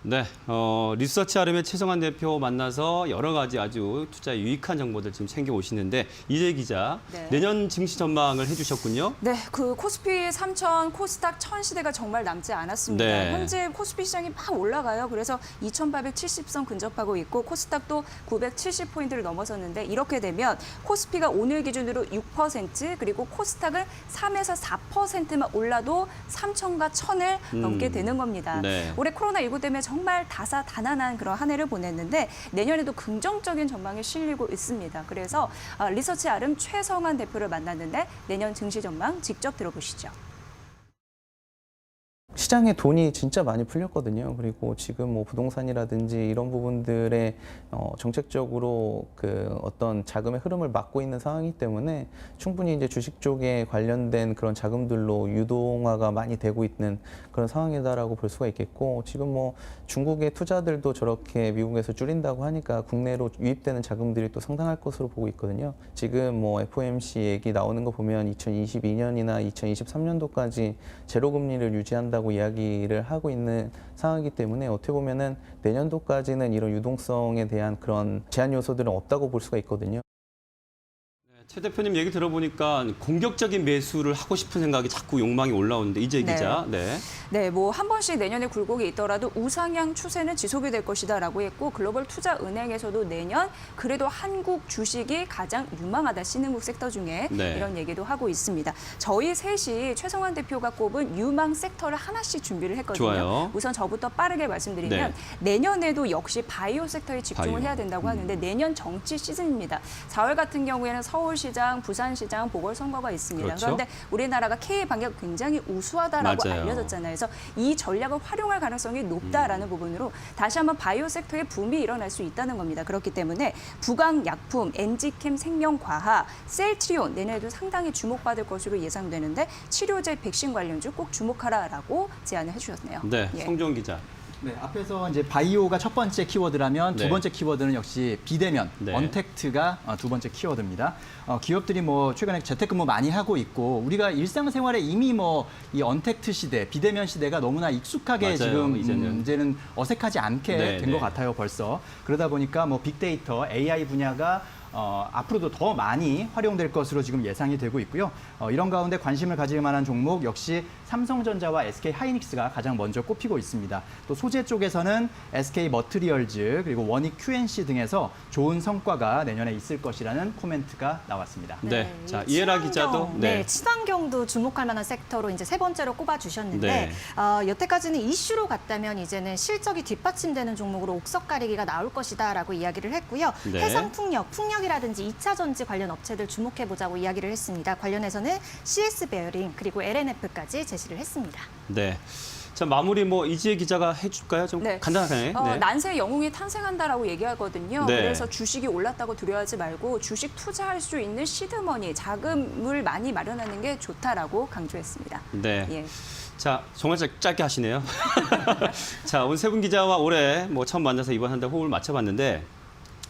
네, 리서치 아름의 최성환 대표 만나서 여러 가지 아주 투자에 유익한 정보들 지금 챙겨오시는데 이재 기자, 네. 내년 증시 전망을 해주셨군요. 네, 그 코스피 3000, 코스닥 1000 시대가 정말 남지 않았습니다. 네. 현재 코스피 시장이 막 올라가요. 그래서 2870선 근접하고 있고 코스닥도 970포인트를 넘어섰는데 이렇게 되면 코스피가 오늘 기준으로 6% 그리고 코스닥은 3에서 4%만 올라도 3000과 1000을 넘게 되는 겁니다. 네. 올해 코로나19 때문에 정말 다사다난한 그런 한 해를 보냈는데 내년에도 긍정적인 전망이 실리고 있습니다. 그래서 리서치 아름 최성환 대표를 만났는데 내년 증시 전망 직접 들어보시죠. 시장에 돈이 진짜 많이 풀렸거든요. 그리고 지금 뭐 부동산이라든지 이런 부분들에 정책적으로 그 어떤 자금의 흐름을 막고 있는 상황이기 때문에 충분히 이제 주식 쪽에 관련된 그런 자금들로 유동화가 많이 되고 있는 그런 상황이다라고 볼 수가 있겠고, 지금 뭐 중국의 투자들도 저렇게 미국에서 줄인다고 하니까 국내로 유입되는 자금들이 또 상당할 것으로 보고 있거든요. 지금 뭐 FOMC 얘기 나오는 거 보면 2022년이나 2023년도까지 제로 금리를 유지한다고 이야기를 하고 있는 상황이기 때문에 어떻게 보면은 내년도까지는 이런 유동성에 대한 그런 제한 요소들은 없다고 볼 수가 있거든요. 최 대표님 얘기 들어보니까 공격적인 매수를 하고 싶은 생각이 자꾸 욕망이 올라오는데 이재 기자, 네. 네, 뭐 한 번씩 내년에 굴곡이 있더라도 우상향 추세는 지속이 될 것이다라고 했고 글로벌 투자은행에서도 내년 그래도 한국 주식이 가장 유망하다 신흥국 섹터 중에 네. 이런 얘기도 하고 있습니다. 저희 셋이 최성환 대표가 꼽은 유망 섹터를 하나씩 준비를 했거든요. 좋아요. 우선 저부터 빠르게 말씀드리면 네. 내년에도 역시 바이오 섹터에 집중을 바이오. 해야 된다고 하는데 내년 정치 시즌입니다. 4월 같은 경우에는 서울시장, 부산시장 보궐선거가 있습니다. 그렇죠. 그런데 우리나라가 K 방역 굉장히 우수하다라고 맞아요. 알려졌잖아요. 그래서 이 전략을 활용할 가능성이 높다라는 부분으로 다시 한번 바이오 섹터의 붐이 일어날 수 있다는 겁니다. 그렇기 때문에 부강약품, 엔지캠 생명과학, 셀트리온 내년에도 상당히 주목받을 것으로 예상되는데 치료제 백신 관련주 꼭 주목하라라고 제안을 해주셨네요. 네, 예. 성종 기자. 네, 앞에서 이제 바이오가 첫 번째 키워드라면 네. 두 번째 키워드는 역시 비대면, 네. 언택트가 두 번째 키워드입니다. 기업들이 뭐 최근에 재택근무 많이 하고 있고 우리가 일상생활에 이미 뭐 이 언택트 시대, 비대면 시대가 너무나 익숙하게 맞아요, 지금 이제는. 어색하지 않게 네, 된 것 네. 같아요, 벌써. 그러다 보니까 뭐 빅데이터, AI 분야가 앞으로도 더 많이 활용될 것으로 지금 예상이 되고 있고요. 이런 가운데 관심을 가질 만한 종목 역시 삼성전자와 SK 하이닉스가 가장 먼저 꼽히고 있습니다. 또 소재 쪽에서는 SK 머트리얼즈 그리고 원익 QNC 등에서 좋은 성과가 내년에 있을 것이라는 코멘트가 나왔습니다. 네, 이 자 이해라 기자도. 네, 친환경도 주목할 만한 섹터로 이제 세 번째로 꼽아주셨는데 네. 여태까지는 이슈로 갔다면 이제는 실적이 뒷받침되는 종목으로 옥석 가리기가 나올 것이다라고 이야기를 했고요. 네. 해상풍력, 풍력이라든지 2차 전지 관련 업체들 주목해보자고 이야기를 했습니다. 관련해서는 CS 베어링 그리고 LNF까지 제시를 했습니다. 네. 자 마무리 뭐 이재 기자가 해줄까요? 좀 네. 간단하게. 네. 난세 영웅이 탄생한다라고 얘기하거든요. 네. 그래서 주식이 올랐다고 두려워하지 말고 주식 투자할 수 있는 시드머니, 자금을 많이 마련하는 게 좋다라고 강조했습니다. 네. 예. 자, 정말 짧게 하시네요. 자, 오늘 세 분 기자와 올해 뭐 처음 만나서 이번 한 달 호흡을 맞춰봤는데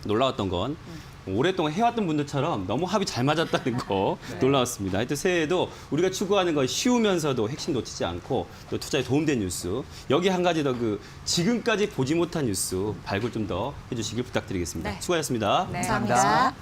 놀라웠던 건 오랫동안 해왔던 분들처럼 너무 합이 잘 맞았다는 거 놀라웠습니다. 하여튼 새해에도 우리가 추구하는 건 쉬우면서도 핵심 놓치지 않고 또 투자에 도움된 뉴스, 여기 한 가지 더 그 지금까지 보지 못한 뉴스 발굴 좀 더 해주시길 부탁드리겠습니다. 네. 수고하셨습니다. 네, 감사합니다. 감사합니다.